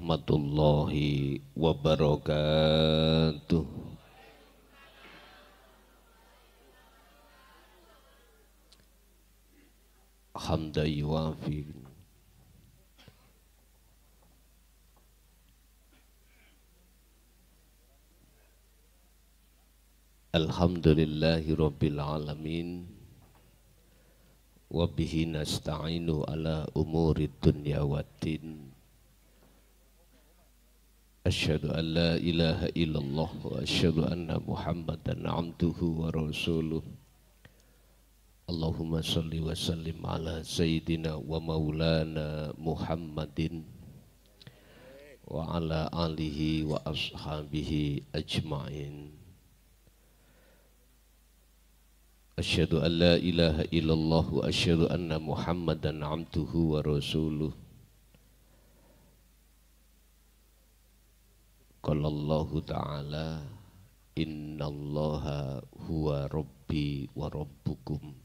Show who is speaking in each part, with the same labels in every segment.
Speaker 1: warahmatullahi wabarakatuh. Hamdan yuwafi alhamdulillahi rabbil alamin wa bihi nasta'inu ala umuri dunya waddin. Asyhadu an la ilaha illallah wa asyhadu anna Muhammadan abduhu wa rasuluh. Allahumma salli wa sallim ala sayyidina wa maulana Muhammadin wa ala alihi wa ashabihi ajma'in. Asyhadu an la ilaha illallah wa asyhadu anna Muhammadan abduhu wa rasuluh. Qala Allah ta'ala innallaha huwa rabbi wa rabbukum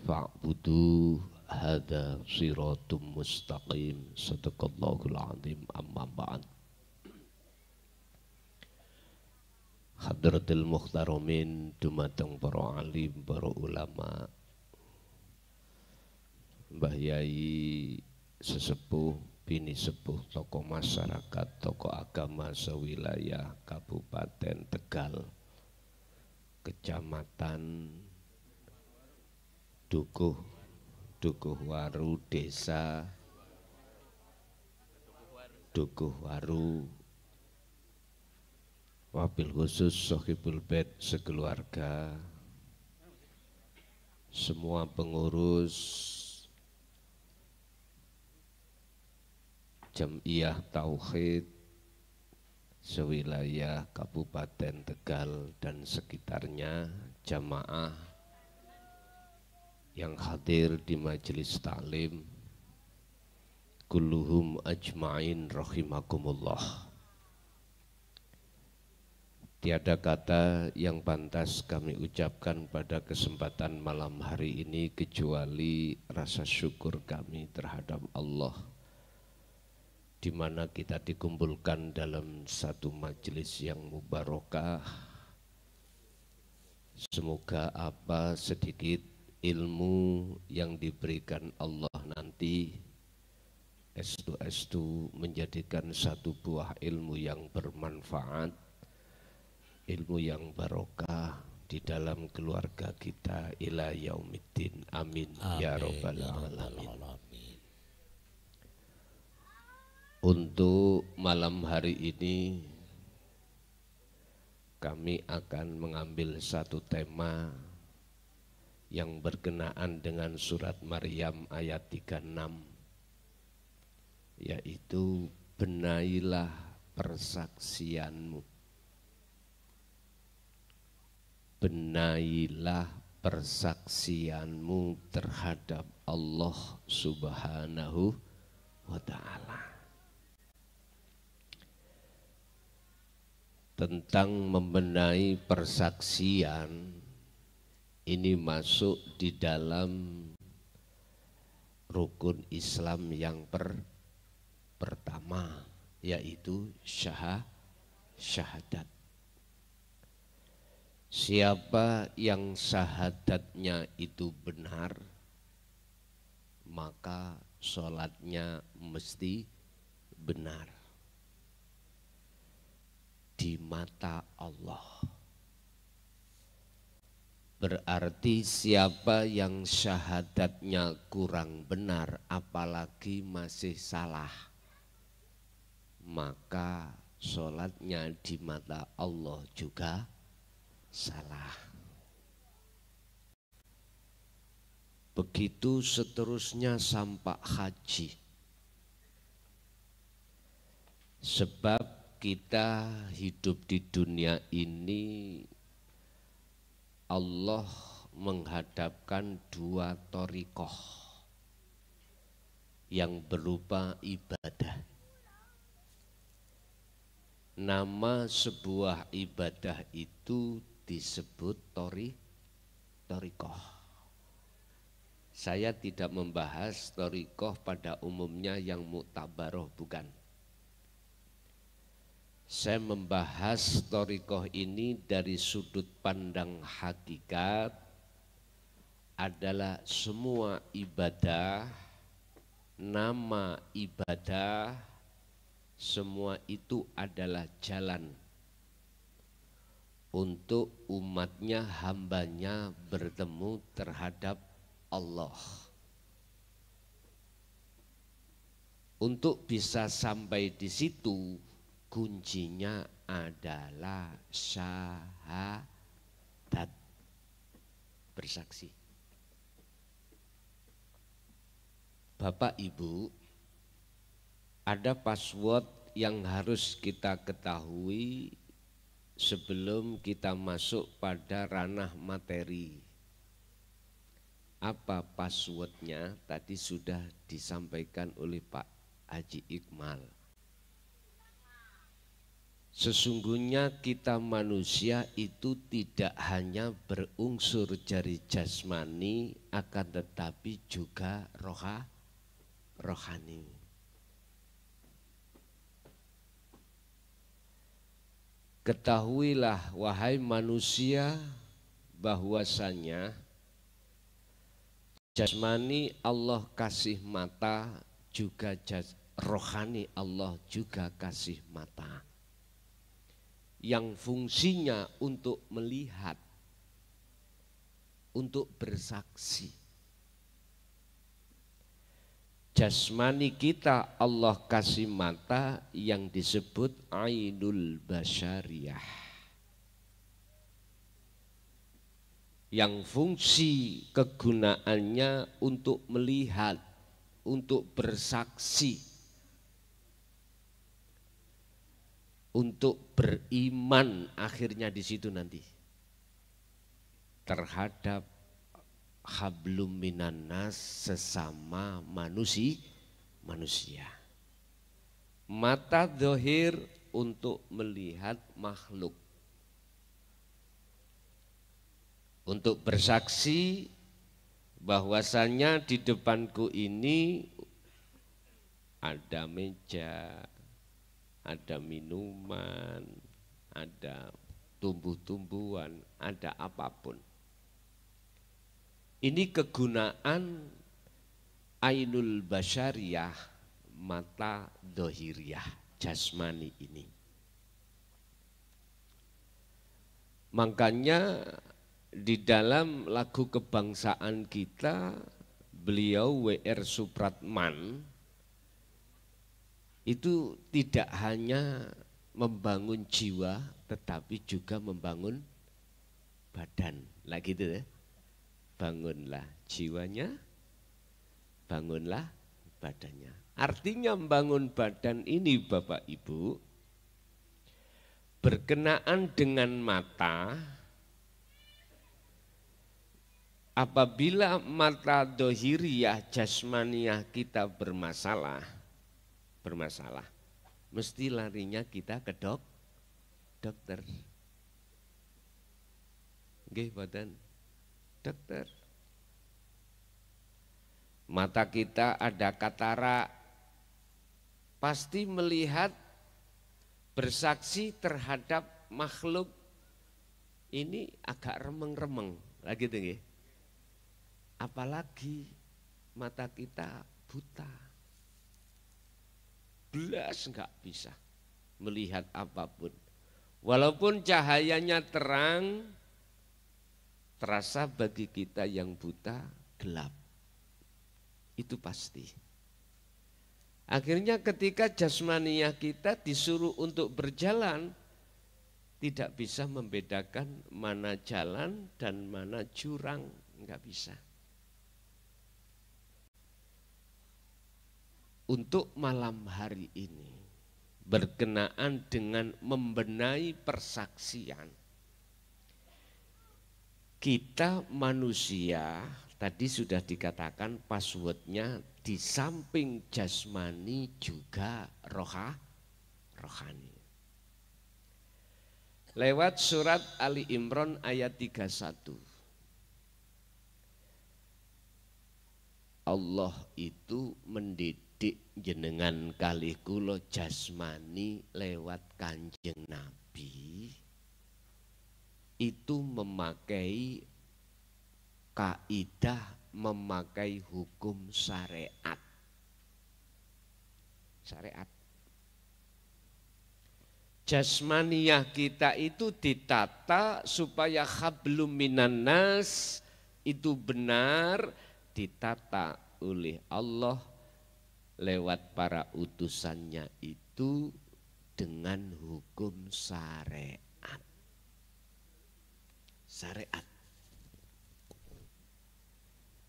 Speaker 1: fa'budu hadza siratum mustaqim. Sadaqallahul azim. Amma ba'd. Hadratil muhtaramin dumateng para alim, para ulama, mbah yai, sesepuh, bini sepuh, tokoh masyarakat, tokoh agama sewilayah Kabupaten Tegal, Kecamatan Dukuh Waru, Desa Dukuh Waru, wabil khusus Sohibul Bait sekeluarga, semua pengurus Jam'iyah Tauhid sewilayah Kabupaten Tegal dan sekitarnya, jamaah yang hadir di majelis taklim, kulluhum ajma'in rahimakumullah. Tiada kata yang pantas kami ucapkan pada kesempatan malam hari ini kecuali rasa syukur kami terhadap Allah, di mana kita dikumpulkan dalam satu majelis yang mubarakah. Semoga apa sedikit ilmu yang diberikan Allah nanti estu menjadikan satu buah ilmu yang bermanfaat, ilmu yang barokah di dalam keluarga kita ila yaumiddin. Amin, amin ya rabbal alamin. Untuk malam hari ini kami akan mengambil satu tema yang berkenaan dengan surat Maryam ayat 36, yaitu benailah persaksianmu. Benailah persaksianmu terhadap Allah Subhanahu wa ta'ala. Tentang membenahi persaksian ini masuk di dalam rukun Islam yang pertama, yaitu syahadat. Siapa yang syahadatnya itu benar, maka sholatnya mesti benar di mata Allah. Berarti siapa yang syahadatnya kurang benar, apalagi masih salah, maka sholatnya di mata Allah juga salah. Begitu seterusnya sampai haji. Sebab kita hidup di dunia ini, Allah menghadapkan dua thariqah yang berupa ibadah. Nama sebuah ibadah itu disebut thariqah. Saya tidak membahas thariqah pada umumnya yang muktabaroh, bukan. Saya membahas thariqah ini dari sudut pandang hakikat adalah semua ibadah, nama ibadah, semua itu adalah jalan untuk umatnya, hambanya bertemu terhadap Allah. Untuk bisa sampai di situ, kuncinya adalah syahadat, bersaksi. Bapak Ibu, ada password yang harus kita ketahui sebelum kita masuk pada ranah materi. Apa passwordnya? Tadi sudah disampaikan oleh Pak Haji Iqmal. Sesungguhnya kita manusia itu tidak hanya berunsur dari jasmani, akan tetapi juga rohani. Ketahuilah wahai manusia bahwasanya jasmani Allah kasih mata, juga rohani Allah juga kasih mata. Yang fungsinya untuk melihat, untuk bersaksi. Jasmani kita Allah kasih mata yang disebut ainul basyariyah. Yang fungsi kegunaannya untuk melihat, untuk bersaksi, untuk beriman akhirnya di situ nanti terhadap hablum minan nas, sesama manusia. Mata zahir untuk melihat makhluk, untuk bersaksi bahwasanya di depanku ini ada meja, ada minuman, ada tumbuh-tumbuhan, ada apapun. Ini kegunaan ainul basyariyah, mata dohiriyah, jasmani ini. Makanya di dalam lagu kebangsaan kita, beliau W.R. Supratman itu tidak hanya membangun jiwa, tetapi juga membangun badan. Lah gitu ya. Bangunlah jiwanya, bangunlah badannya. Artinya membangun badan ini Bapak Ibu berkenaan dengan mata. Apabila mata dohiriyah jasmaniyah kita bermasalah, mesti larinya kita ke dokter. Nggih boten? Dokter. Mata kita ada katarak, pasti melihat, bersaksi terhadap makhluk ini agak remeng-remeng, lagi tuh nggih. Apalagi mata kita buta, belas enggak bisa melihat apapun. Walaupun cahayanya terang, terasa bagi kita yang buta gelap. Itu pasti. Akhirnya ketika jasmaniyah kita disuruh untuk berjalan, tidak bisa membedakan mana jalan dan mana jurang, enggak bisa. Untuk malam hari ini berkenaan dengan membenahi persaksian, kita manusia tadi sudah dikatakan passwordnya di samping jasmani juga rohani. Lewat surat Ali Imran ayat 31. Allah itu mendidik didik jenengan kalih kula jasmani lewat Kanjeng Nabi itu memakai kaidah, memakai hukum syariat. Syariat. Jasmaniyah kita itu ditata supaya hablum minan nas itu benar ditata oleh Allah lewat para utusannya itu dengan hukum syariat. Syariat.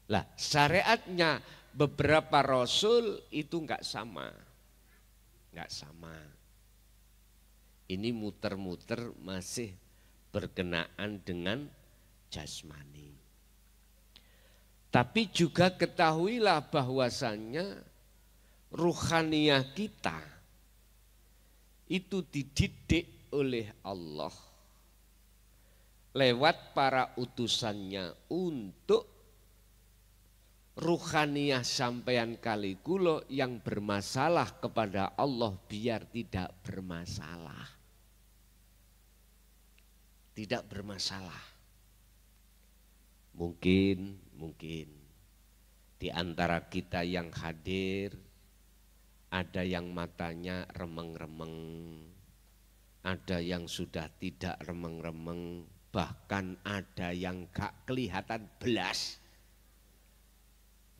Speaker 1: Lah, syariatnya beberapa rasul itu enggak sama. Enggak sama. Ini muter-muter masih berkenaan dengan jasmani. Tapi juga ketahuilah bahwasannya ruhaniyah kita itu dididik oleh Allah lewat para utusannya untuk ruhaniyah sampean kali kulo yang bermasalah kepada Allah biar tidak bermasalah. Tidak bermasalah. Mungkin di antara kita yang hadir ada yang matanya remeng-remeng, ada yang sudah tidak remeng-remeng, bahkan ada yang gak kelihatan belas.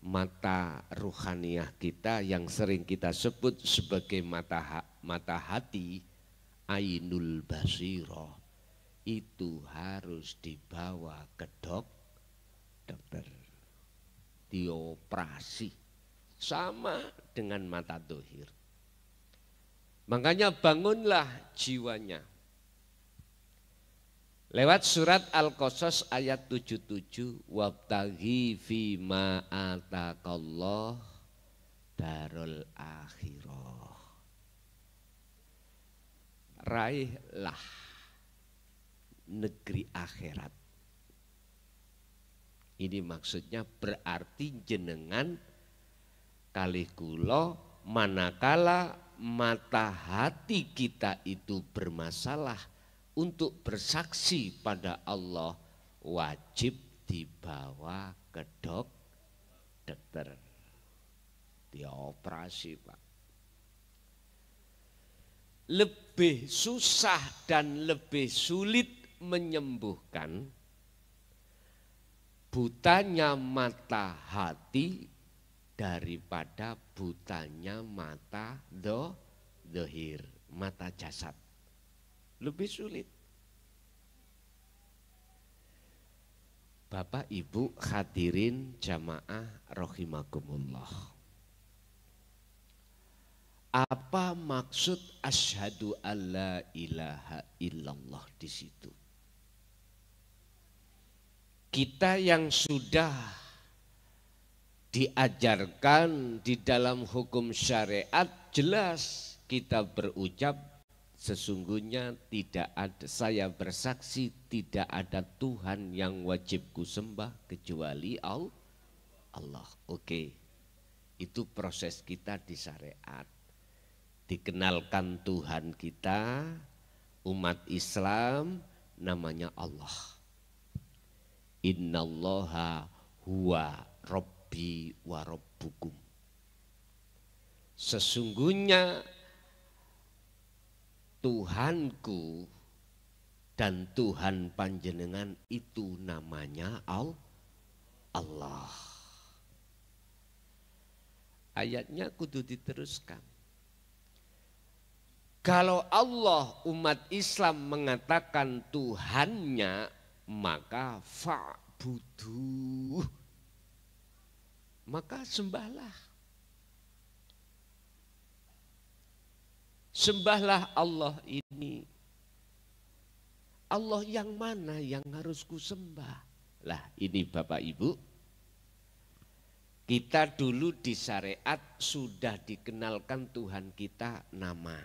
Speaker 1: Mata ruhaniyah kita yang sering kita sebut sebagai mata hati, ainul basirah, itu harus dibawa ke dokter, dioperasi, sama dengan mata dohir. Makanya bangunlah jiwanya. Lewat surat Al-Qasas ayat 77, wabtaghi fima ataqallah darul akhirah. Raihlah negeri akhirat. Ini maksudnya berarti jenengan kalih kula manakala mata hati kita itu bermasalah, untuk bersaksi pada Allah wajib dibawa ke dokter, dioperasi Pak. Lebih susah dan lebih sulit menyembuhkan butanya mata hati daripada butanya mata dohir, mata jasad. Lebih sulit. Bapak Ibu hadirin jamaah rahimakumullah. Apa maksud asyhadu alla ilaha illallah di situ? Kita yang sudah diajarkan di dalam hukum syariat jelas kita berucap sesungguhnya tidak ada, saya bersaksi tidak ada Tuhan yang wajib kusembah kecuali Allah. Oke. Itu proses kita di syariat. Dikenalkan Tuhan kita, umat Islam namanya Allah. Innallaha huwa rabbi wa rabbukum. Sesungguhnya Tuhanku dan Tuhan panjenengan itu namanya Allah. Ayatnya kudu diteruskan. Kalau Allah umat Islam mengatakan Tuhannya, maka fa'budu, maka sembahlah. Sembahlah Allah ini. Allah yang mana yang harus kusembah? Lah ini Bapak Ibu, kita dulu di syariat sudah dikenalkan Tuhan kita nama.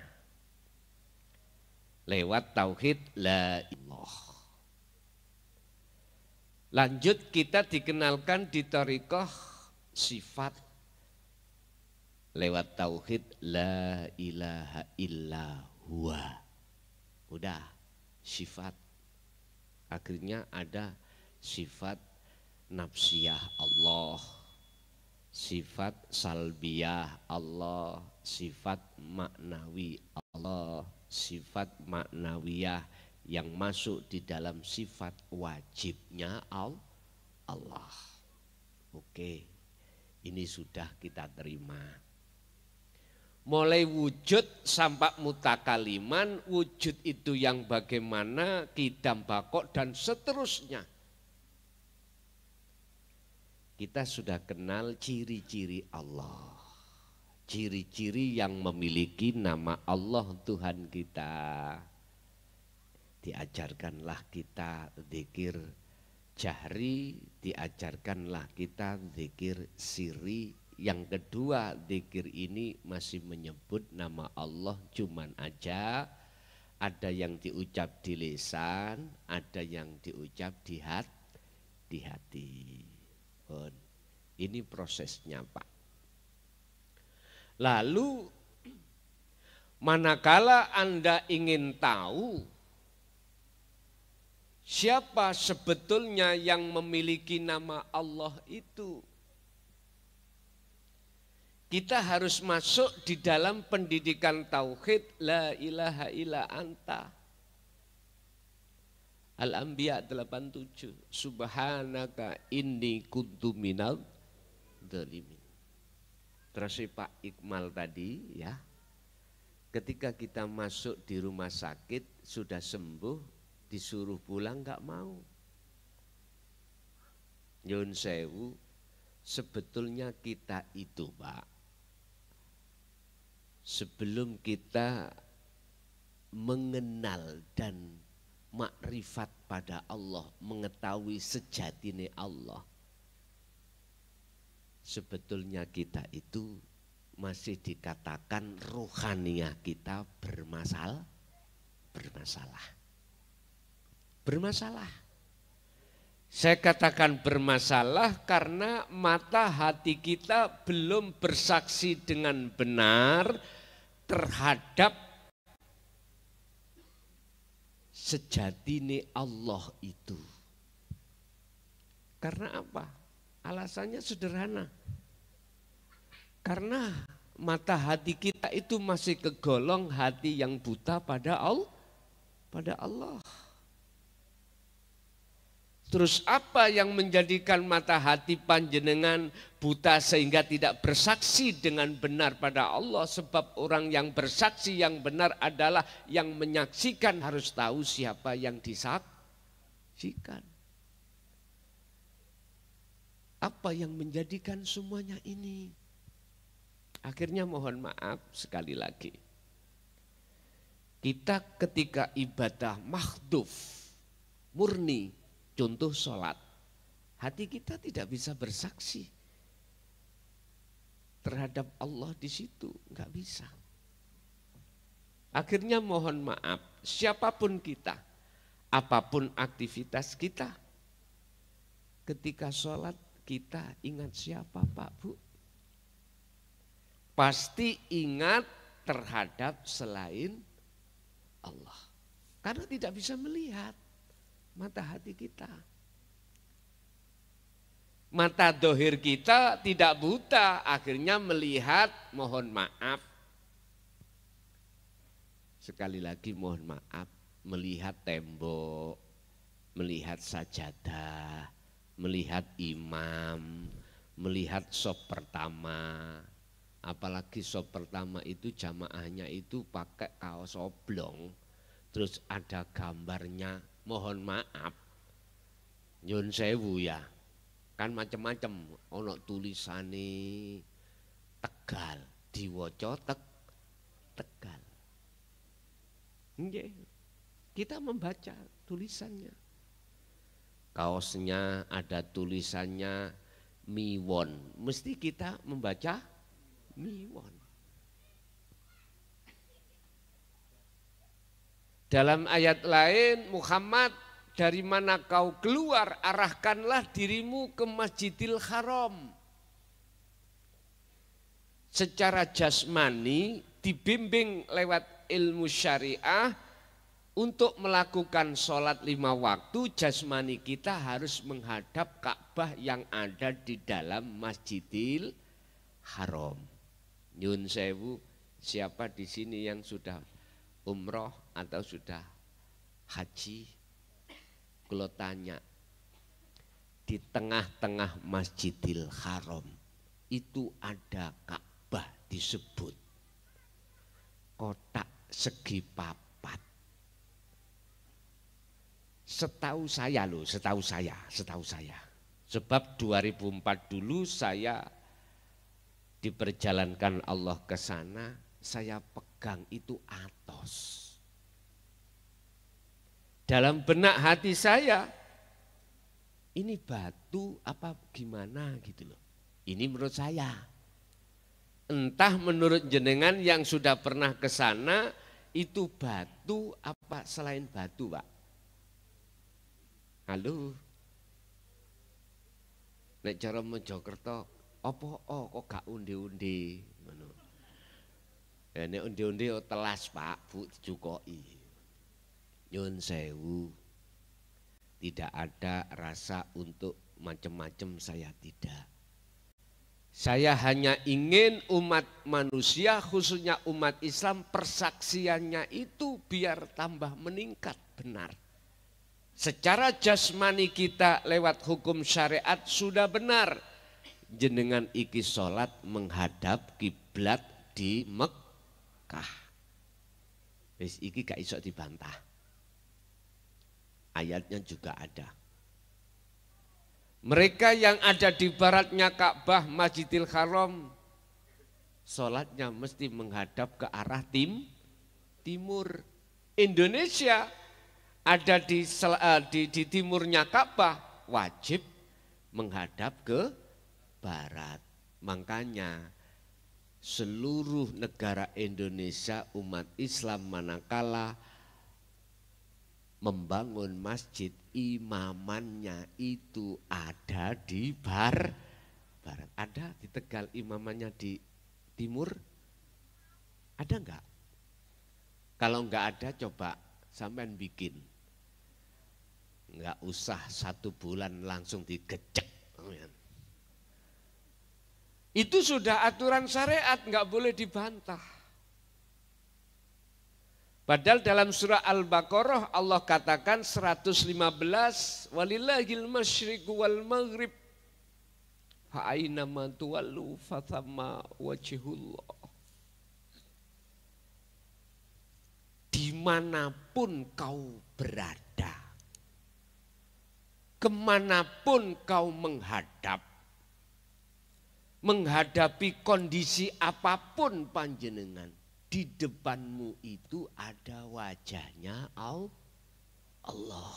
Speaker 1: Lewat tauhid la ilah. Lanjut kita dikenalkan di thariqah sifat. lewat tauhid la ilaha illa huwa. Udah, sifat. Akhirnya ada sifat nafsiyah Allah, sifat salbiyah Allah, sifat maknawi Allah, sifat maknawiyah yang masuk di dalam sifat wajibnya Allah. Oke, ini sudah kita terima. Mulai wujud sampai mutakaliman, wujud itu yang bagaimana, kidam bakok dan seterusnya. Kita sudah kenal ciri-ciri Allah. Ciri-ciri yang memiliki nama Allah Tuhan kita. Diajarkanlah kita zikir jahri, diajarkanlah kita zikir sirri. Yang kedua, zikir ini masih menyebut nama Allah cuman aja. Ada yang diucap di lisan, ada yang diucap di hati. Ini prosesnya, Pak. Lalu manakala Anda ingin tahu siapa sebetulnya yang memiliki nama Allah itu, kita harus masuk di dalam pendidikan tauhid la ilaha illa anta. Al-Anbiya 87. Subhanaka inni kuntu minal dzalimin. Terus Pak Iqmal tadi ya, ketika kita masuk di rumah sakit sudah sembuh, disuruh pulang enggak mau. Nyun sewu, sebetulnya kita itu Pak, sebelum kita mengenal dan makrifat pada Allah, mengetahui sejatinya Allah, sebetulnya kita itu masih dikatakan rohaniah kita bermasalah. Saya katakan bermasalah karena mata hati kita belum bersaksi dengan benar terhadap sejatine Allah itu. Karena apa? Alasannya sederhana. Karena mata hati kita itu masih kegolong hati yang buta pada Allah. Terus apa yang menjadikan mata hati panjenengan buta sehingga tidak bersaksi dengan benar pada Allah? Sebab orang yang bersaksi yang benar adalah yang menyaksikan, harus tahu siapa yang disaksikan. Apa yang menjadikan semuanya ini? Akhirnya mohon maaf sekali lagi. Kita ketika ibadah mahdhuf, murni, contoh sholat, hati kita tidak bisa bersaksi terhadap Allah di situ, nggak bisa. Akhirnya mohon maaf, siapapun kita, apapun aktivitas kita, ketika sholat kita ingat siapa Pak Bu? Pasti ingat terhadap selain Allah. Karena tidak bisa melihat mata hati kita. Mata dohir kita tidak buta, akhirnya melihat, mohon maaf. Sekali lagi mohon maaf, melihat tembok, melihat sajadah, melihat imam, melihat sop pertama. Apalagi sop pertama itu jamaahnya itu pakai kaos oblong, terus ada gambarnya, mohon maaf, nyun sewu ya, kan macam-macam, ono tulisane Tegal, diwoco Tegal. Nggih, kita membaca tulisannya. Kaosnya ada tulisannya Miwon, mesti kita membaca Miwon. Dalam ayat lain, Muhammad, dari mana kau keluar, arahkanlah dirimu ke Masjidil Haram. secara jasmani dibimbing lewat ilmu syariah untuk melakukan sholat 5 waktu, jasmani kita harus menghadap Ka'bah yang ada di dalam Masjidil Haram. Nyun sewu, siapa di sini yang sudah umroh atau sudah haji? Kalau tanya, di tengah-tengah Masjidil Haram itu ada Ka'bah disebut kotak segi papat. Setahu saya loh, setahu saya. Sebab 2004 dulu saya diperjalankan Allah ke sana, saya pegang itu Atos. Dalam benak hati saya, ini batu apa gimana gitu loh. Ini menurut saya. Entah menurut jenengan yang sudah pernah ke sana, itu batu apa selain batu, Pak? Halo. Nek cara Mojokerto, apa kok gak undi-undi ngono. Ya nek undi-undi telas, Pak, Bu dijukoki. Nyun sewu. Tidak ada rasa untuk macam-macam, saya tidak. Saya hanya ingin umat manusia, khususnya umat Islam, persaksiannya itu biar tambah meningkat benar. Secara jasmani kita lewat hukum syariat sudah benar. Jenengan iki sholat menghadap kiblat di Mekah. Wis iki gak iso dibantah. Ayatnya juga ada. Mereka yang ada di baratnya Ka'bah Masjidil Haram, sholatnya mesti menghadap ke arah timur. Indonesia ada di timurnya Ka'bah, wajib menghadap ke barat. Makanya seluruh negara Indonesia umat Islam manakala membangun masjid, imamannya itu ada di barat. Ada di Tegal imamannya di timur? Ada enggak? Kalau enggak ada coba sampean bikin. Enggak usah 1 bulan langsung digecek. Itu sudah aturan syariat, enggak boleh dibantah. Padahal dalam surah Al-Baqarah Allah katakan 115, walillahil masyriqu wal maghrib fa aina ma tuwallu fathamma wajhullah. Dimanapun kau berada, kemanapun kau menghadapi kondisi apapun panjenengan, di depanmu itu ada wajahnya Allah.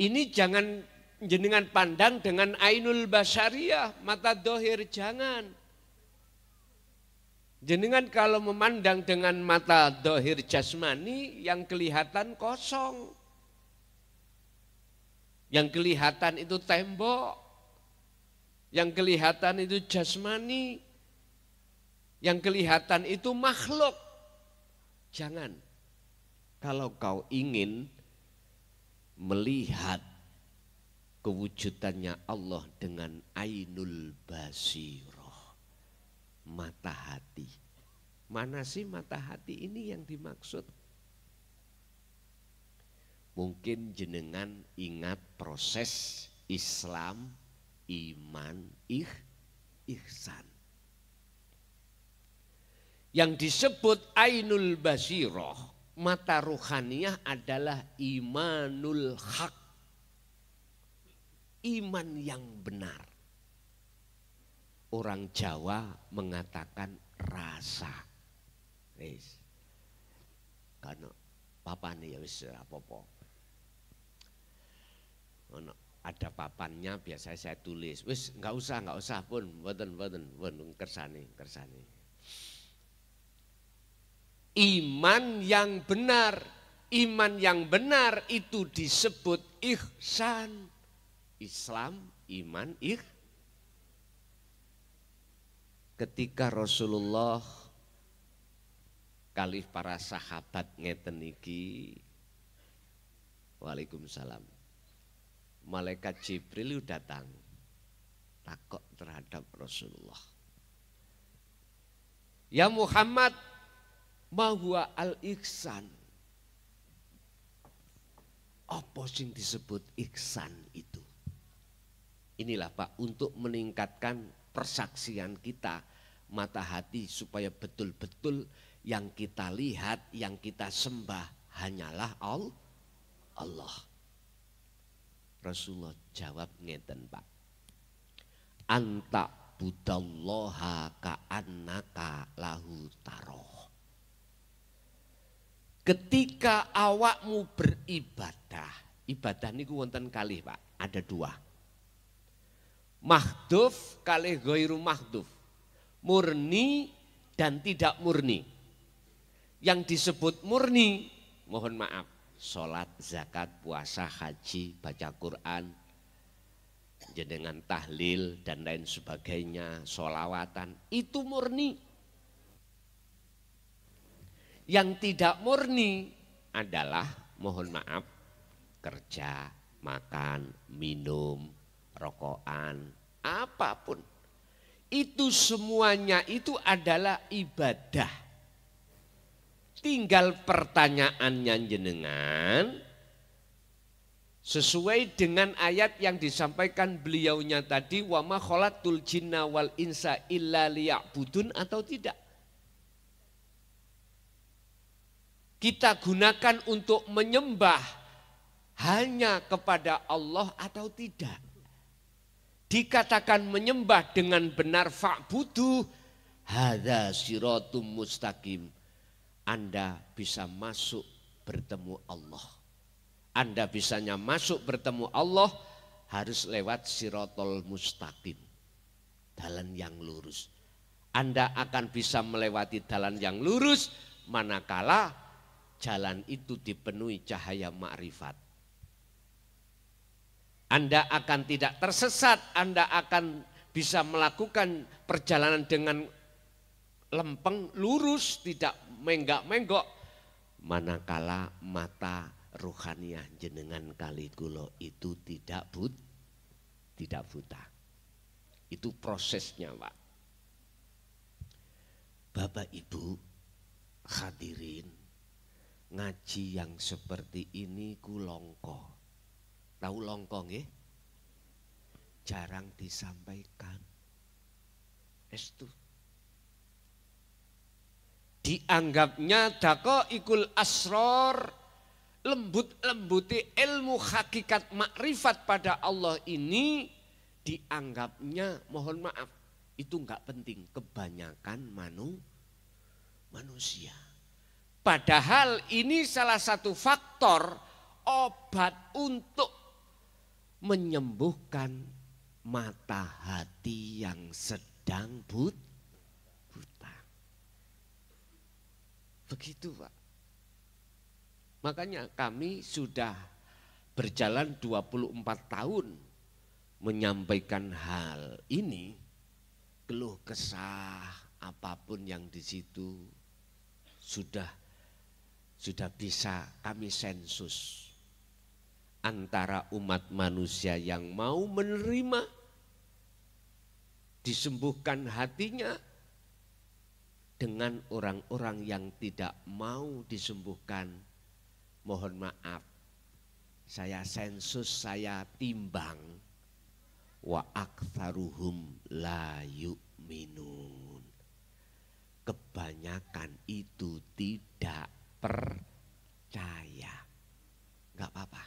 Speaker 1: Ini jangan jenengan pandang dengan ainul basyariyah, mata dohir, jangan. Jenengan kalau memandang dengan mata dohir jasmani, yang kelihatan kosong. Yang kelihatan itu tembok. Yang kelihatan itu jasmani. Yang kelihatan itu makhluk. Jangan. Kalau kau ingin melihat kewujudannya Allah dengan ainul basiroh, mata hati. Mana sih mata hati ini yang dimaksud? Mungkin jenengan ingat proses Islam, iman, ihsan. Yang disebut ainul basiroh, mata ruhaniyah adalah imanul haq. Iman yang benar. Orang Jawa mengatakan rasa. Wis. Karena papane ya wis apa-apa. Ada papannya biasa saya tulis. Wis enggak usah pun, mboten kersane. Iman yang benar itu disebut ihsan. Islam, iman, ketika Rasulullah kalih para sahabat ngeten iki, Waalaikumsalam, malaikat Jibril datang takok terhadap Rasulullah. Ya Muhammad, ma huwa al-ihsan? Apa sing disebut ihsan itu? Inilah Pak, untuk meningkatkan persaksian kita, mata hati, supaya betul-betul yang kita lihat, yang kita sembah hanyalah Allah. Rasulullah jawab ngeten Pak, anta budallaha ka'annaka lahu taroh. Ketika awakmu beribadah, ibadah niku wonten kalih Pak, ada dua. Mahdhuf kalih ghairu mahdhuf, murni dan tidak murni. Yang disebut murni, mohon maaf, sholat, zakat, puasa, haji, baca Quran, jenengan tahlil dan lain sebagainya, sholawatan, itu murni. Yang tidak murni adalah, mohon maaf, kerja, makan, minum, rokokan, apapun. Itu semuanya itu adalah ibadah. Tinggal pertanyaannya jenengan, sesuai dengan ayat yang disampaikan beliaunya tadi, wa ma khalaqtul jinna wal insa illa liya'budun, atau tidak. Kita gunakan untuk menyembah hanya kepada Allah atau tidak. Dikatakan menyembah dengan benar, fa'budu hadza siratum mustaqim. Anda bisa masuk bertemu Allah. Anda bisanya masuk bertemu Allah harus lewat siratul mustaqim, jalan yang lurus. Anda akan bisa melewati jalan yang lurus manakala jalan itu dipenuhi cahaya ma'rifat. Anda akan tidak tersesat, Anda akan bisa melakukan perjalanan dengan lempeng, lurus, tidak menggak-menggok. Manakala mata ruhaniah jenengan kali kula itu tidak buta. Itu prosesnya Pak. Bapak Ibu hadirin, ngaji yang seperti ini ku longko. Tahu longko nggih? Jarang disampaikan. Estu. Dianggapnya daqaiqul asror, lembut-lembuti ilmu hakikat makrifat pada Allah ini dianggapnya, mohon maaf, itu enggak penting. Kebanyakan manusia. Padahal ini salah satu faktor obat untuk menyembuhkan mata hati yang sedang buta. Begitu Pak. Makanya kami sudah berjalan 24 tahun menyampaikan hal ini, keluh kesah apapun yang di situ sudah bisa kami sensus. Antara umat manusia yang mau menerima, disembuhkan hatinya, dengan orang-orang yang tidak mau disembuhkan. Mohon maaf, saya sensus, saya timbang, wa aktsaruhum la yu'minun. Kebanyakan itu tidak percaya. Enggak apa-apa.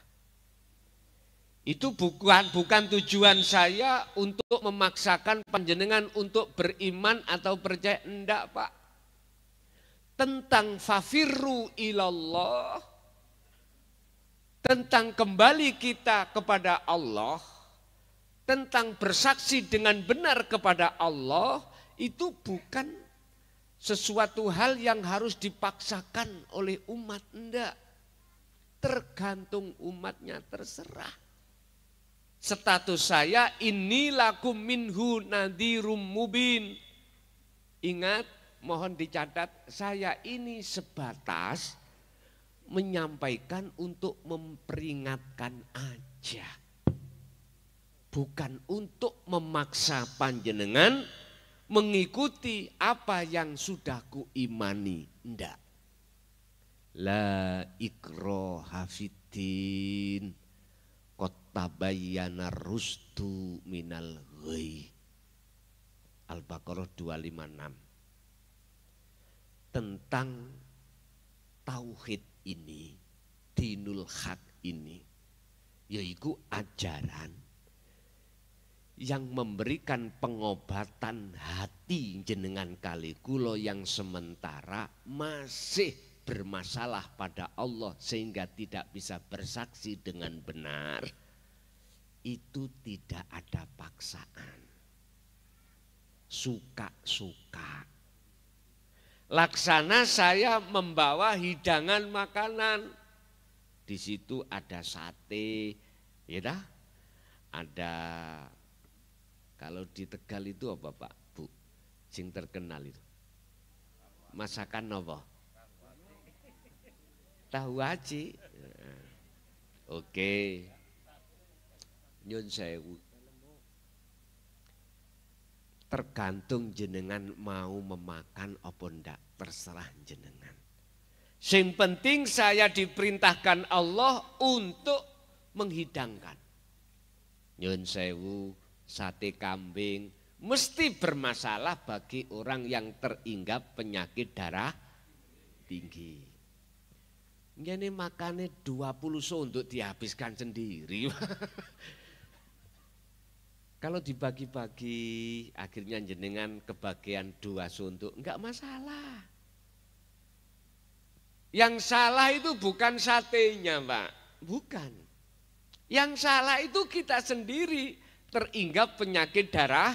Speaker 1: Itu bukan tujuan saya untuk memaksakan panjenengan untuk beriman atau percaya, enggak Pak. Tentang fafirru ilallah, tentang kembali kita kepada Allah, tentang bersaksi dengan benar kepada Allah, itu bukan sesuatu hal yang harus dipaksakan oleh umat, enggak. Tergantung umatnya, terserah. Status saya ini lakum minhu nadhirum mubin. Ingat, mohon dicatat, saya ini sebatas menyampaikan untuk memperingatkan aja. Bukan untuk memaksa panjenengan mengikuti apa yang sudah kuimani. Ndak. La ikraha fiddin qad tabayyana rusdu minal ghayy. Al-Baqarah 256. Tentang tauhid ini, dinul haq ini, yaitu ajaran yang memberikan pengobatan hati jenengan kali kula yang sementara masih bermasalah pada Allah sehingga tidak bisa bersaksi dengan benar. Itu tidak ada paksaan. Suka-suka. Laksana saya membawa hidangan makanan. Di situ ada sate, ya dah? Ada, kalau di Tegal itu apa Pak, Bu? Sing terkenal itu. Masakan apa? Tahu aci. Oke. Nyun sewu. Tergantung jenengan mau memakan apa ndak, terserah jenengan. Sing penting saya diperintahkan Allah untuk menghidangkan. Nyun sewu, sate kambing mesti bermasalah bagi orang yang teringgap penyakit darah tinggi. Ini makannya 20 so untuk dihabiskan sendiri. Kalau dibagi-bagi akhirnya jenengan kebagian 2 suntuk, enggak masalah. Yang salah itu bukan satenya Pak, bukan. Yang salah itu kita sendiri teringgap penyakit darah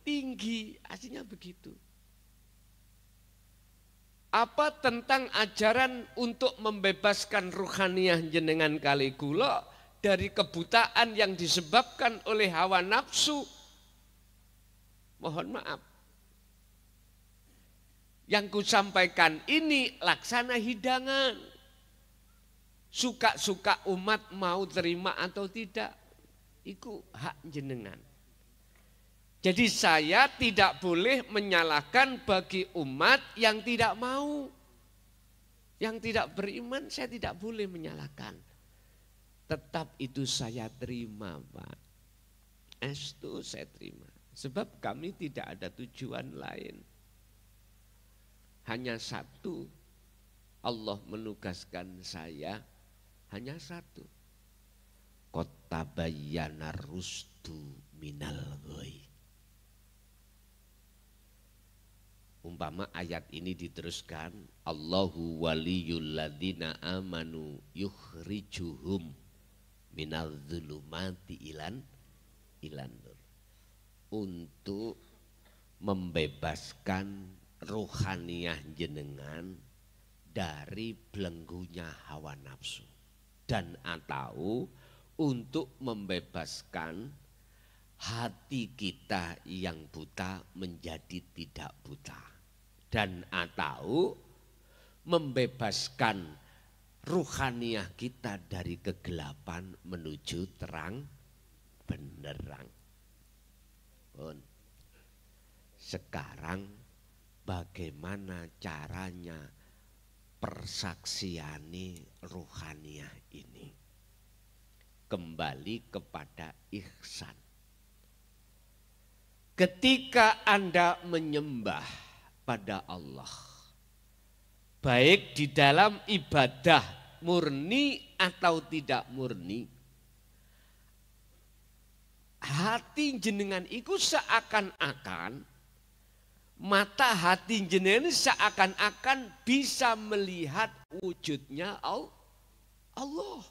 Speaker 1: tinggi, aslinya begitu. Apa tentang ajaran untuk membebaskan ruhaniyah jenengan kali kula dari kebutaan yang disebabkan oleh hawa nafsu? Mohon maaf. Yang kusampaikan ini laksana hidangan. Suka-suka umat mau terima atau tidak, itu hak jenengan. Jadi saya tidak boleh menyalahkan bagi umat yang tidak mau. Yang tidak beriman saya tidak boleh menyalahkan. Tetap itu saya terima Pak. Itu saya terima. Sebab kami tidak ada tujuan lain. Hanya satu. Allah menugaskan saya hanya satu. Qad tabayyana rusdu minal ghayy. Umpama ayat ini diteruskan, Allahu waliyul ladzina amanu yukhrijuhum minal dzulumati ilan nur. Untuk membebaskan rohaniyah jenengan dari belenggunya hawa nafsu. Dan atau untuk membebaskan hati kita yang buta menjadi tidak buta. Dan atau membebaskan ruhaniyah kita dari kegelapan menuju terang benderang. Sekarang bagaimana caranya persaksiani ruhaniyah ini? Kembali kepada ihsan. Ketika Anda menyembah pada Allah, baik di dalam ibadah murni atau tidak murni, hati jenengan itu seakan-akan, mata hati jenengan seakan-akan bisa melihat wujudnya Allah.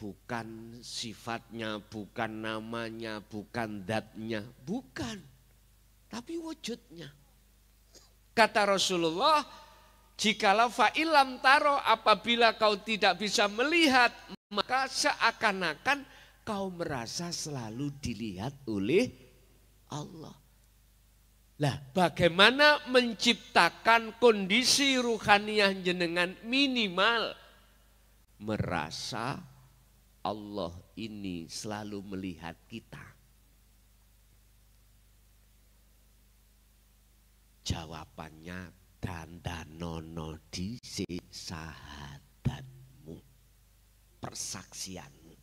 Speaker 1: Bukan sifatnya, bukan namanya, bukan zatnya, bukan. Tapi wujudnya. Kata Rasulullah, jikalau fa'ilam taro, apabila kau tidak bisa melihat, maka seakan-akan kau merasa selalu dilihat oleh Allah. Lah, bagaimana menciptakan kondisi ruhaniyah jenengan minimal merasa Allah ini selalu melihat kita? Jawabannya dandanono dhisik sahadatmu, persaksianmu.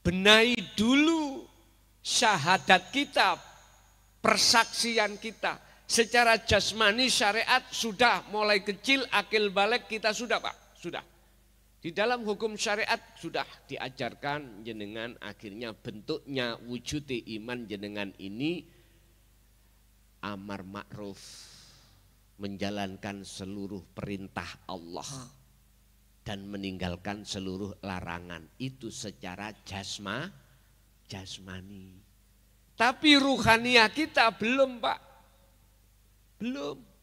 Speaker 1: Benahi dulu syahadat kita, persaksian kita. Secara jasmani syariat sudah mulai kecil, akil balik kita sudah Pak, sudah. Di dalam hukum syariat sudah diajarkan jenengan, akhirnya bentuknya wujud iman jenengan ini amar ma'ruf, menjalankan seluruh perintah Allah dan meninggalkan seluruh larangan. Itu secara jasmani. Tapi ruhaniyah kita belum Pak, belum.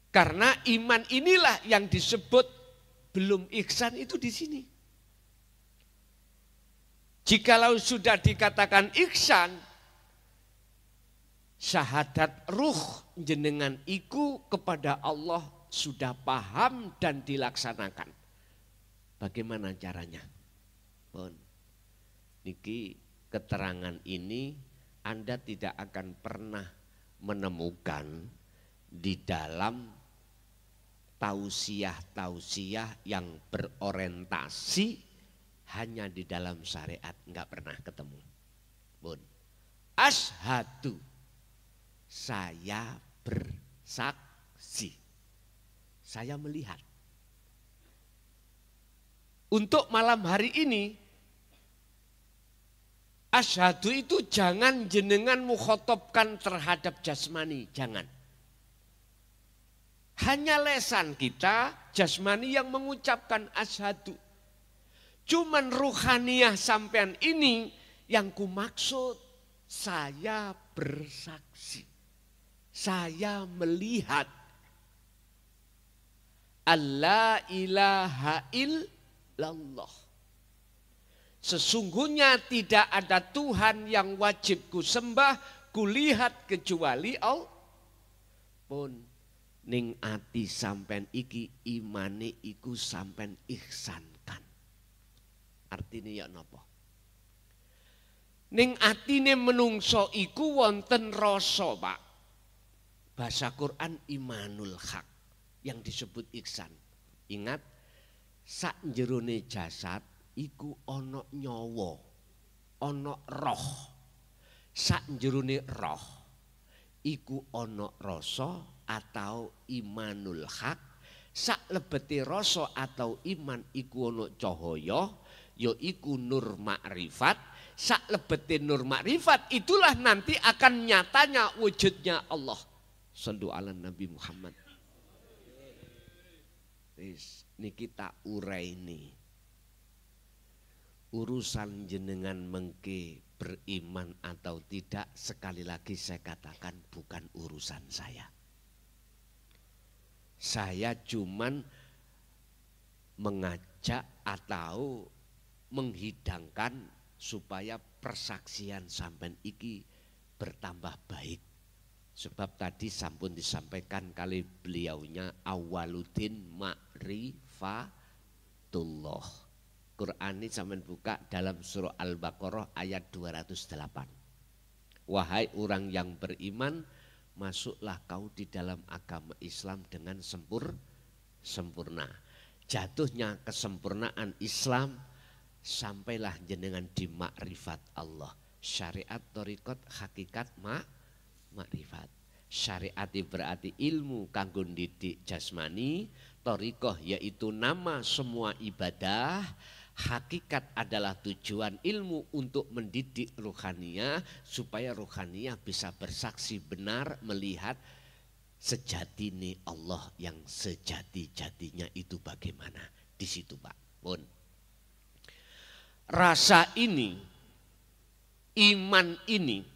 Speaker 1: Karena iman inilah yang disebut belum ihsan itu di sini. Jikalau sudah dikatakan ihsan, syahadat ruh jenengan iku kepada Allah sudah paham dan dilaksanakan. Bagaimana caranya? Pun, niki keterangan ini Anda tidak akan pernah menemukan di dalam tausiah yang berorientasi hanya di dalam syariat, enggak pernah ketemu. Pun, asyhadu, saya bersaksi, saya melihat. Untuk malam hari ini, asyhadu itu jangan jenengan mukhotobkan terhadap jasmani, jangan. Hanya lesan kita, jasmani yang mengucapkan asyhadu. Cuman ruhaniyah sampean ini yang kumaksud, saya bersaksi. Saya melihat alla ilaha illallah. Sesungguhnya tidak ada Tuhan yang wajib kusembah, kulihat kecuali Allah. Pun ning ati sampean iki imane iku sampean ihsankan. Artine ya napa? Ning atine menungso iku wonten rasa, Pak. Bahasa Quran imanul haq yang disebut ihsan. Ingat, sak jerone jasad iku ana nyawa, ana roh. Sak jerone roh iku ana rasa atau imanul haq. Sak lebete rasa atau iman iku ana cahaya, yaiku nur makrifat. Sak lebete nur makrifat itulah nanti akan nyatanya wujudnya Allah. Shallu ala Nabi Muhammad. Niki tak uraini. Urusan jenengan mengke beriman atau tidak, sekali lagi saya katakan bukan urusan saya. Saya cuman mengajak atau menghidangkan supaya persaksian sampean iki bertambah baik. Sebab tadi sampun disampaikan kali beliaunya awaludin ma'rifatullah. Quran ini sampean buka dalam surah Al-Baqarah ayat 208. Wahai orang yang beriman, masuklah kau di dalam agama Islam dengan sempurna. Jatuhnya kesempurnaan Islam, sampailah jenengan di makrifat Allah. Syariat, thariqat, hakikat, makrifat. Syariat berarti ilmu kanggo didik jasmani, thariqah yaitu nama semua ibadah, hakikat adalah tujuan ilmu untuk mendidik ruhaniyah supaya ruhaniyah bisa bersaksi benar melihat sejatine Allah yang sejati-jatinya itu bagaimana. Di situ Pak. Pun. Rasa ini, iman ini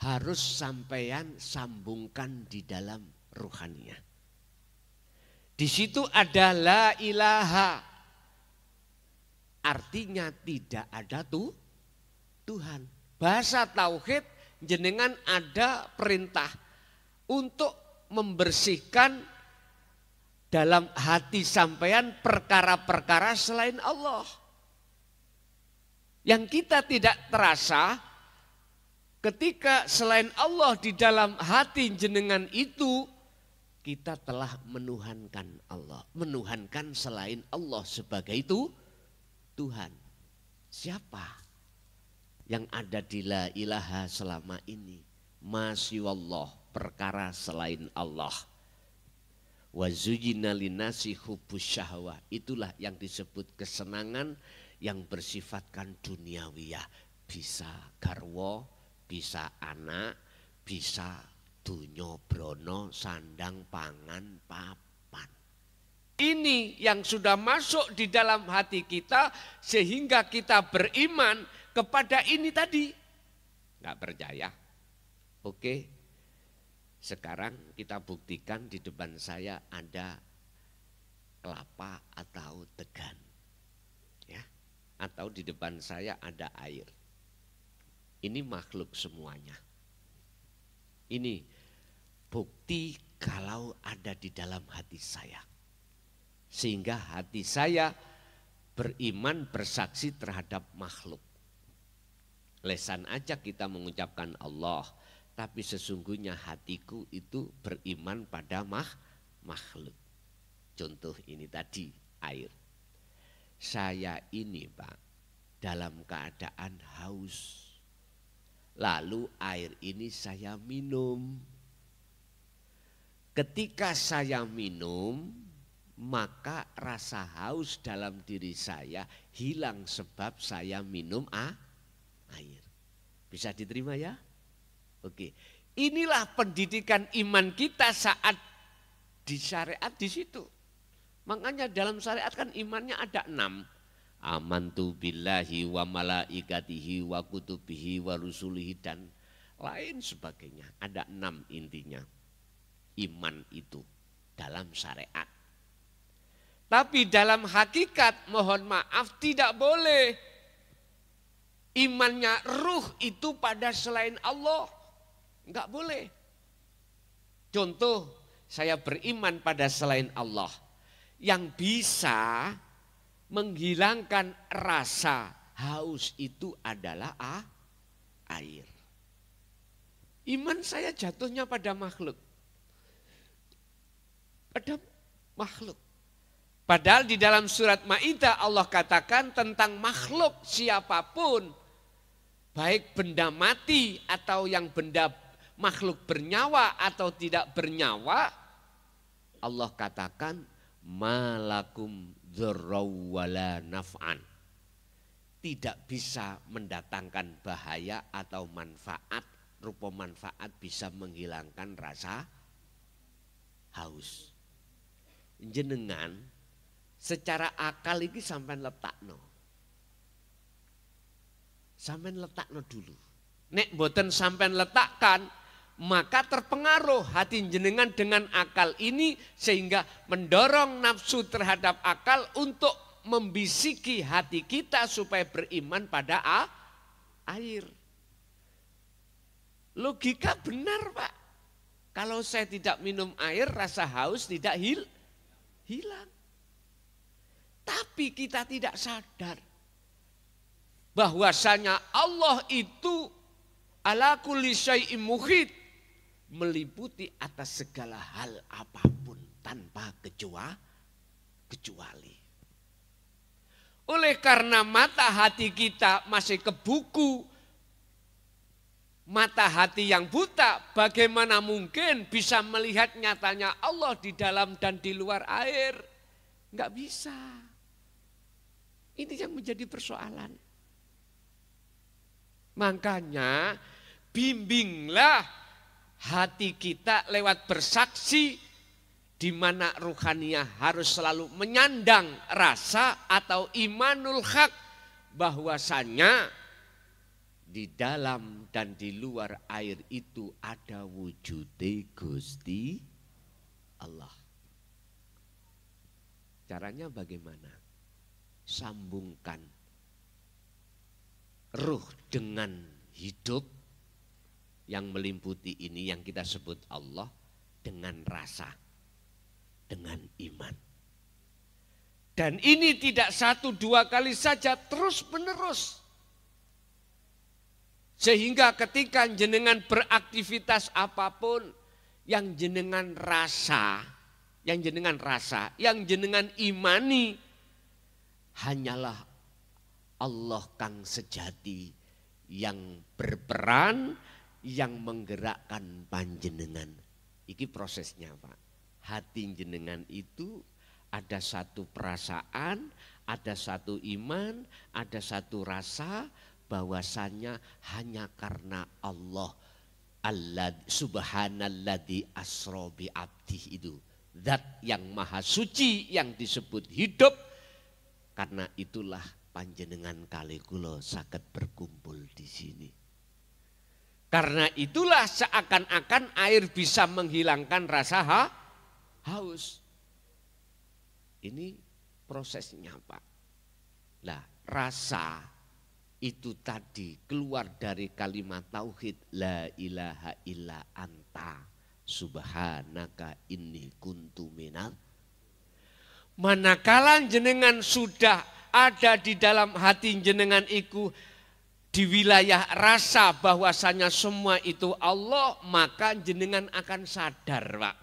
Speaker 1: harus sampean sambungkan di dalam ruhaniyah. Di situ ada la ilaha. Artinya tidak ada Tuhan. Bahasa tauhid jenengan ada perintah untuk membersihkan dalam hati sampean perkara-perkara selain Allah. Yang kita tidak terasa ketika selain Allah di dalam hati jenengan itu, kita telah menuhankan Allah. Menuhankan selain Allah sebagai itu Tuhan. Siapa yang ada di la ilaha selama ini? Masyaallah, perkara selain Allah. Wa zujina linasi hubbus syahwah. Itulah yang disebut kesenangan yang bersifatkan duniawiyah. Bisa garwa, bisa anak, bisa dunyo brono, sandang, pangan, papan. Ini yang sudah masuk di dalam hati kita sehingga kita beriman kepada ini tadi. Enggak percaya? Oke. Sekarang kita buktikan di depan saya ada kelapa atau degan. Ya. Atau di depan saya ada air. Ini makhluk semuanya. Ini bukti kalau ada di dalam hati saya. Sehingga hati saya beriman bersaksi terhadap makhluk. Lesan aja kita mengucapkan Allah. Tapi sesungguhnya hatiku itu beriman pada makhluk. Contoh ini tadi air. Saya ini Pak dalam keadaan haus. Lalu air ini saya minum. Ketika saya minum, maka rasa haus dalam diri saya hilang sebab saya minum air. Bisa diterima ya? Oke, inilah pendidikan iman kita saat di syariat di situ. Makanya dalam syariat kan imannya ada 6. Amantu billahi wa malaikatihi wa kutubihi wa rusulihi dan lain sebagainya. Ada 6 intinya iman itu dalam syariat. Tapi dalam hakikat mohon maaf tidak boleh. Imannya ruh itu pada selain Allah. Enggak boleh. Contoh, saya beriman pada selain Allah. Yang bisa menghilangkan rasa haus itu adalah air. Iman saya jatuhnya pada makhluk. Pada makhluk. Padahal di dalam surat Maidah Allah katakan tentang makhluk siapapun. Baik benda mati atau yang benda makhluk bernyawa atau tidak bernyawa, Allah katakan malakum dzarraw wala naf'an. Tidak bisa mendatangkan bahaya atau manfaat, rupa manfaat bisa menghilangkan rasa haus. Jenengan secara akal ini sampean letakno. Sampean letakno dulu. Nek mboten sampean letakkan, maka terpengaruh hati jenengan dengan akal ini sehingga mendorong nafsu terhadap akal untuk membisiki hati kita supaya beriman pada air. Logika benar Pak. Kalau saya tidak minum air rasa haus tidak hilang. Tapi kita tidak sadar bahwasanya Allah itu ala kulli syai'in muhit, meliputi atas segala hal apapun tanpa kecuali. Oleh karena mata hati kita masih ke buku, mata hati yang buta, bagaimana mungkin bisa melihat nyatanya Allah di dalam dan di luar air? Enggak bisa. Ini yang menjadi persoalan. Makanya bimbinglah hati kita lewat bersaksi di mana ruhaniyah harus selalu menyandang rasa atau imanul haq bahwasanya di dalam dan di luar air itu ada wujude Gusti Allah. Caranya bagaimana? Sambungkan ruh dengan hidup yang meliputi ini yang kita sebut Allah dengan rasa, dengan iman. Dan ini tidak 1-2 kali saja, terus menerus. Sehingga ketika jenengan beraktivitas apapun yang jenengan rasa, yang jenengan imani, hanyalah Allah kang sejati yang berperan, yang menggerakkan panjenengan. Iki prosesnya Pak. Hati jenengan itu ada satu perasaan, ada satu iman, ada satu rasa bahwasannya hanya karena Allah subhanalladzi asra bi abdihi itu. Zat yang maha suci yang disebut hidup. Karena itulah panjenengan kali kula saged berkumpul di sini. Karena itulah seakan-akan air bisa menghilangkan rasa haus. Ini prosesnya Pak. Nah, rasa itu tadi keluar dari kalimat tauhid la ilaha illa anta subhanaka inni kuntu minal. Manakala jenengan sudah ada di dalam hati jenengan iku di wilayah rasa bahwasanya semua itu Allah, maka jenengan akan sadar Pak.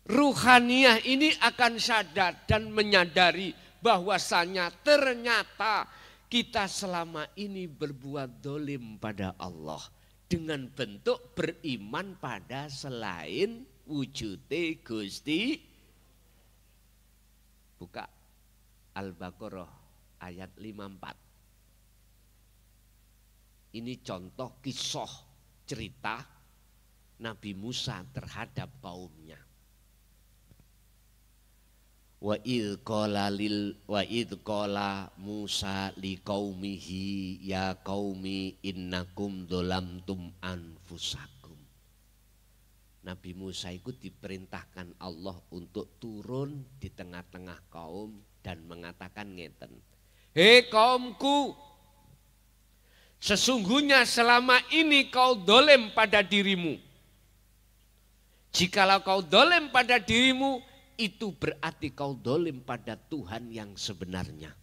Speaker 1: Ruhaniyah ini akan sadar dan menyadari bahwasanya ternyata kita selama ini berbuat dolim pada Allah dengan bentuk beriman pada selain wujude Gusti. Buka Al-Baqarah ayat 54. Ini contoh kisah cerita Nabi Musa terhadap kaumnya. Wa idh qala Musa liqaumihi ya qaumi innakum dzalamtum anfusakum. Nabi Musa itu diperintahkan Allah untuk turun di tengah-tengah kaum dan mengatakan ngeten. Hei kaumku, sesungguhnya selama ini kau dolim pada dirimu. Jikalau kau dolim pada dirimu, itu berarti kau dolim pada Tuhan yang sebenarnya.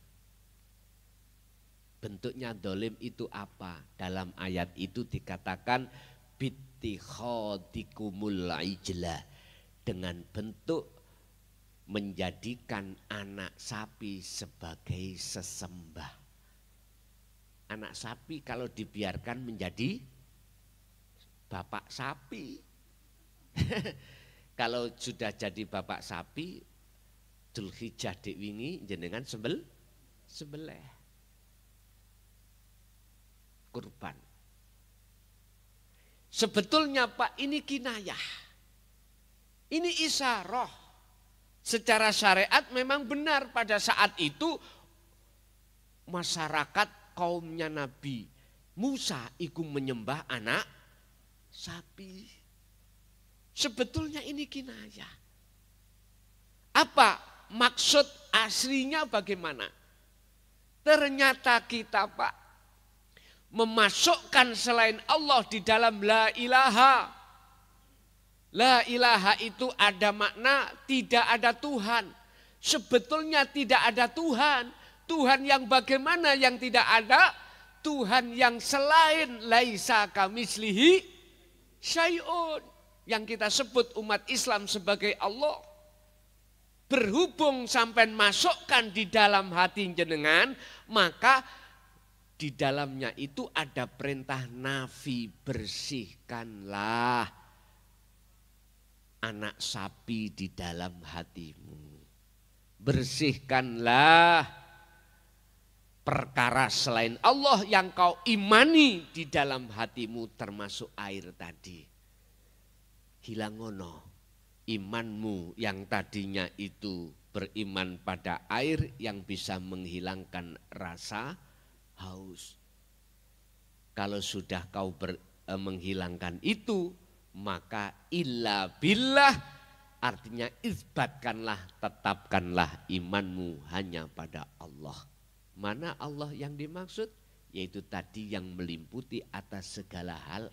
Speaker 1: Bentuknya dolim itu apa? Dalam ayat itu dikatakan bittikhadikumul ijlah, dengan bentuk menjadikan anak sapi sebagai sesembah. Anak sapi kalau dibiarkan menjadi bapak sapi. Kalau sudah jadi bapak sapi, Dzulhijjah dik wingi jenengan sembelih kurban. Sebetulnya Pak ini kinayah. Ini isyarah. Secara syariat memang benar pada saat itu masyarakat kaumnya Nabi Musa ikut menyembah anak sapi. Sebetulnya ini kinayah. Apa maksud aslinya bagaimana? Ternyata kita Pak memasukkan selain Allah di dalam la ilaha. La ilaha itu ada makna tidak ada Tuhan. Sebetulnya tidak ada Tuhan. Tuhan yang bagaimana yang tidak ada? Tuhan yang selain laisa kamitslihi syai'un. Yang kita sebut umat Islam sebagai Allah. Berhubung sampai masukkan di dalam hati jenengan, maka di dalamnya itu ada perintah nafi, bersihkanlah anak sapi di dalam hatimu. Bersihkanlah perkara selain Allah yang kau imani di dalam hatimu, termasuk air tadi. Hilangono imanmu yang tadinya itu beriman pada air yang bisa menghilangkan rasa haus. Kalau sudah kau menghilangkan itu, maka illa billah, artinya isbatkanlah, tetapkanlah imanmu hanya pada Allah. Mana Allah yang dimaksud? yaitu tadi yang meliputi atas segala hal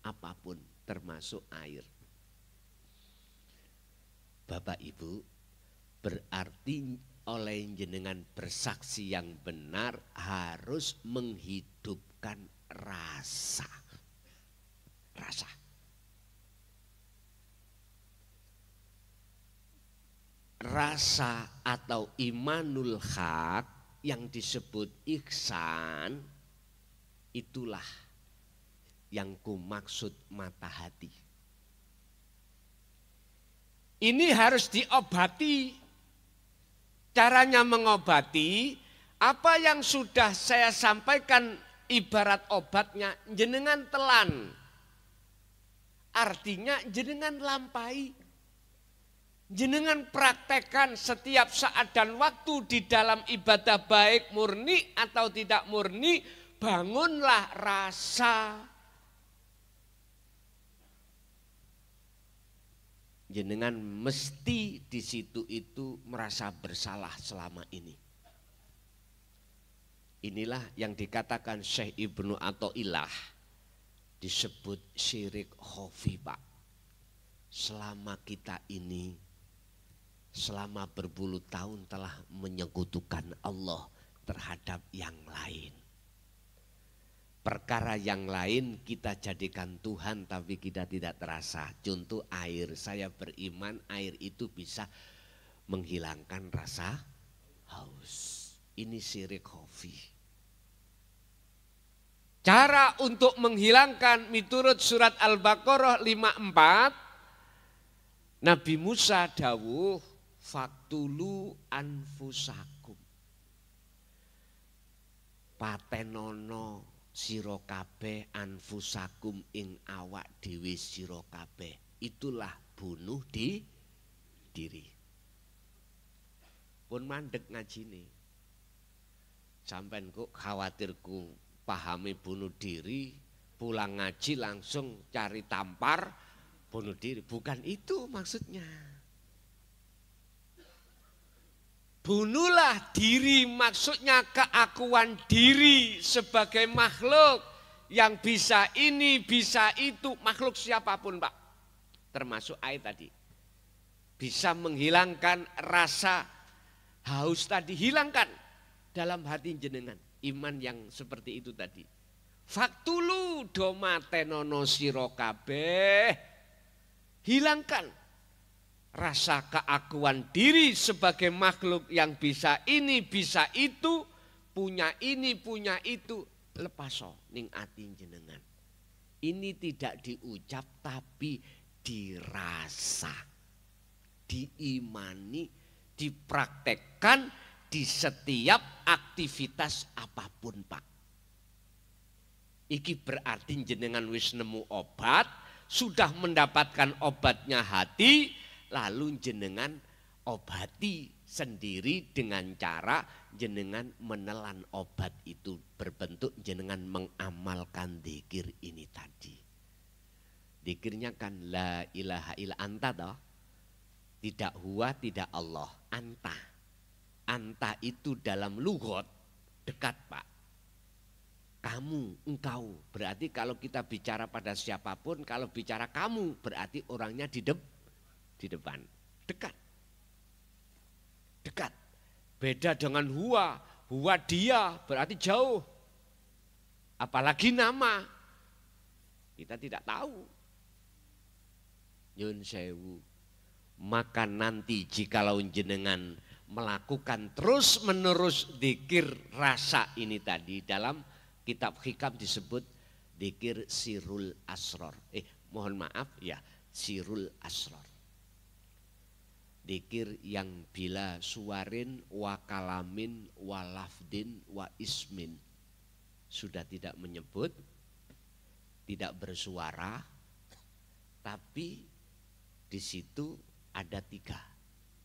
Speaker 1: apapun termasuk air. Bapak Ibu, berarti oleh jenengan bersaksi yang benar harus menghidupkan rasa. Rasa atau imanul haq yang disebut ihsan, itulah yang kumaksud mata hati. Ini harus diobati. Caranya mengobati, apa yang sudah saya sampaikan ibarat obatnya, jenengan telan. Artinya jenengan lampai. Jenengan praktekkan setiap saat dan waktu di dalam ibadah baik murni atau tidak murni, bangunlah rasa. Jenengan mesti di situ itu merasa bersalah selama ini. Inilah yang dikatakan Syekh Ibnu Athaillah disebut syirik khafi, Pak. Selama kita ini selama berpuluh tahun telah menyekutukan Allah terhadap yang lain. Perkara yang lain kita jadikan Tuhan tapi kita tidak terasa. Contoh air, saya beriman air itu bisa menghilangkan rasa haus. Ini syirik khafi. Cara untuk menghilangkan miturut surat Al-Baqarah 54, Nabi Musa dawuh, faktulu anfusakum, patenono sira kabeh anfusakum ing awak dhewe sira kabeh, itulah bunuh diri. Pun mandek ngajine, sampean kok khawatirku pahami bunuh diri, pulang ngaji langsung cari tampar bunuh diri, bukan itu maksudnya. Bunuhlah diri, maksudnya keakuan diri sebagai makhluk yang bisa ini, bisa itu, makhluk siapapun Pak. Termasuk air tadi. Bisa menghilangkan rasa haus tadi, hilangkan dalam hati jenengan. Iman yang seperti itu tadi. Faktulu domatenono sira kabeh, hilangkan rasa keakuan diri sebagai makhluk yang bisa ini, bisa itu, punya ini, punya itu, lepaso ning ati jenengan. Ini tidak diucap tapi dirasa, diimani, dipraktekkan di setiap aktivitas apapun Pak. Iki berarti jenengan wis nemu obat, sudah mendapatkan obatnya hati, lalu jenengan obati sendiri dengan cara jenengan menelan obat itu berbentuk jenengan mengamalkan dzikir ini tadi. Dzikirnya kan la ilaha illa anta toh. Tidak huwa, tidak Allah, anta. Anta itu dalam lughat dekat Pak. Kamu, engkau. Berarti kalau kita bicara pada siapapun, kalau bicara kamu berarti orangnya di depan, dekat. Beda dengan huwa dia berarti jauh. Apalagi nama, kita tidak tahu. Nyun sewu. Maka nanti jikalau jenengan melakukan terus menerus dzikir rasa ini tadi, dalam kitab hikam disebut dzikir sirul asror. Mohon maaf ya, sirul asror. Dzikir yang bila suwarin wa kalamin wa lafdin wa ismin, sudah tidak menyebut, tidak bersuara, tapi di situ ada 3.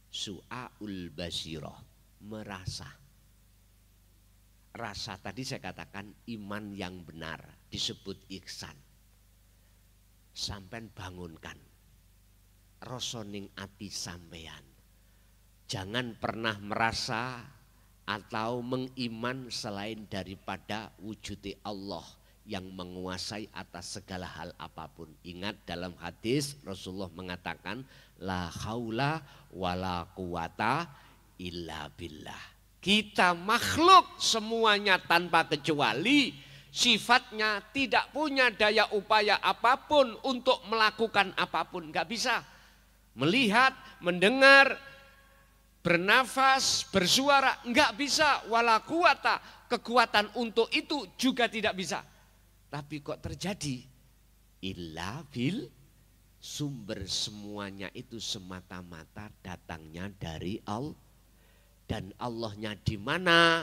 Speaker 1: Su'aul basirah, merasa. Rasa tadi saya katakan iman yang benar, disebut ihsan. Sampai bangunkan rasa ning ati sampean. Jangan pernah merasa atau mengiman selain daripada wujudi Allah yang menguasai atas segala hal apapun. Ingat dalam hadis Rasulullah mengatakan la haula wala quwata illa billah. Kita makhluk semuanya tanpa kecuali sifatnya tidak punya daya upaya apapun untuk melakukan apapun. Gak bisa melihat, mendengar, bernafas, bersuara, enggak bisa. Wala quwata, kekuatan untuk itu juga tidak bisa. Tapi kok terjadi? Illa bil, sumber semuanya itu semata-mata datangnya dari Allah. Dan Allahnya di mana?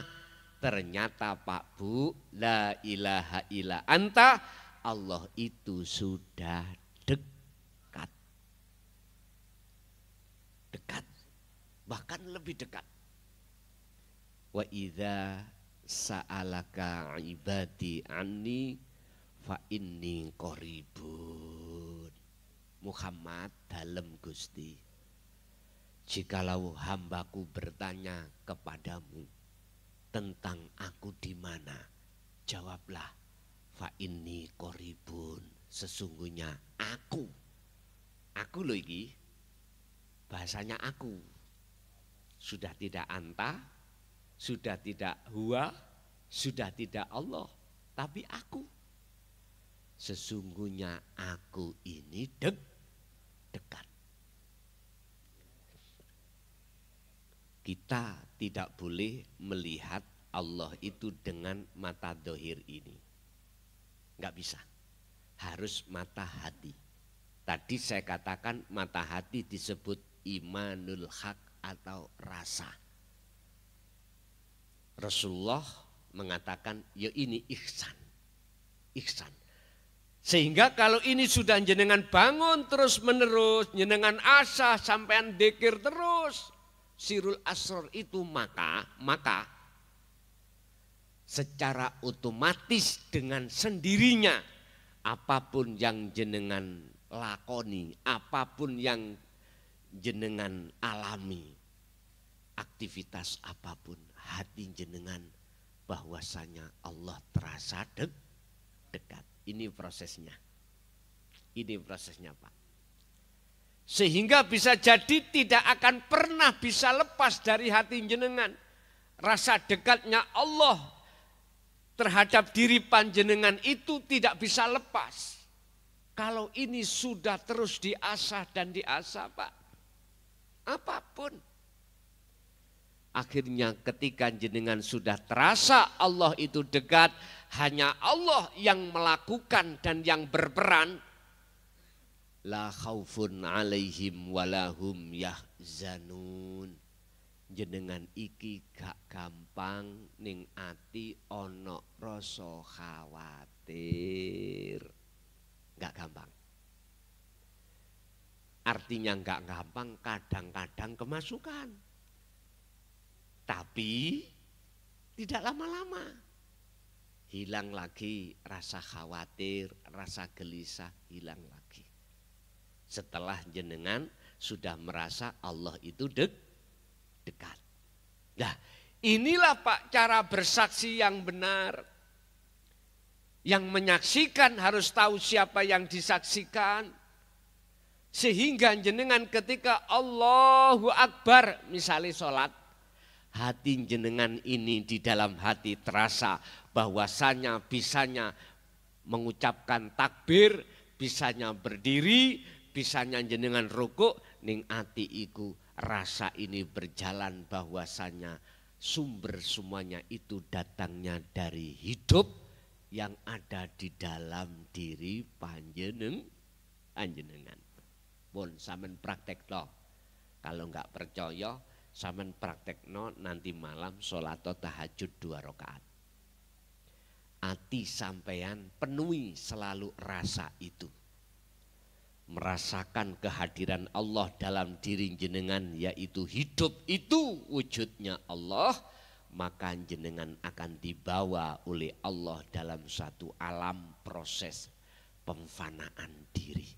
Speaker 1: Ternyata Pak Bu, la ilaha illa anta, Allah itu sudah dekat. Dekat. Bahkan lebih dekat. Wa idza sa'alaka ibadi anni fa inni qaribun. Muhammad dalem Gusti. Jikalau hambaku bertanya kepadamu tentang aku di mana, jawablah fa inni qaribun. Sesungguhnya aku loh iki, bahasanya aku. Sudah tidak anta, sudah tidak huwa, sudah tidak Allah, tapi aku. Sesungguhnya aku ini dekat. Kita tidak boleh melihat Allah itu dengan mata dohir ini. Enggak bisa. Harus mata hati. Tadi saya katakan mata hati disebut imanul haq atau rasa. Rasulullah mengatakan ya ini ihsan. Ihsan. Sehingga kalau ini sudah jenengan bangun terus menerus, jenengan asa sampean dzikir terus. Sirul asror itu maka secara otomatis dengan sendirinya apapun yang jenengan lakoni, apapun yang jenengan alami, aktivitas apapun, hati jenengan bahwasanya Allah terasa dekat. Ini prosesnya. Ini prosesnya Pak. Sehingga bisa jadi tidak akan pernah bisa lepas dari hati jenengan. Rasa dekatnya Allah terhadap diri panjenengan itu tidak bisa lepas. Kalau ini sudah terus diasah dan diasah Pak. Apapun. Akhirnya ketika jenengan sudah terasa Allah itu dekat. Hanya Allah yang melakukan dan yang berperan. La khaufun alaihim walahum yahzanun. Jenengan iki gak gampang ning ati ono rasa khawatir. Gak gampang. Artinya gak gampang kadang-kadang kemasukan. Tapi tidak lama-lama. Hilang lagi rasa khawatir, rasa gelisah hilang lagi. Setelah jenengan sudah merasa Allah itu dekat. Nah inilah Pak cara bersaksi yang benar. Yang menyaksikan harus tahu siapa yang disaksikan. Sehingga jenengan ketika Allahu Akbar misalnya sholat. Hati jenengan ini di dalam hati terasa bahwasanya bisanya mengucapkan takbir, bisanya berdiri, bisanya jenengan rukuk ning ati iku rasa ini berjalan bahwasanya sumber semuanya itu datangnya dari hidup yang ada di dalam diri panjenengan. Pun sampean praktekno. Kalau enggak percaya sampean praktekno nanti malam salat tahajud 2 rakaat. Ati sampean penuhi selalu rasa itu. Merasakan kehadiran Allah dalam diri jenengan yaitu hidup itu wujudnya Allah, maka jenengan akan dibawa oleh Allah dalam satu alam proses pemfanaan diri.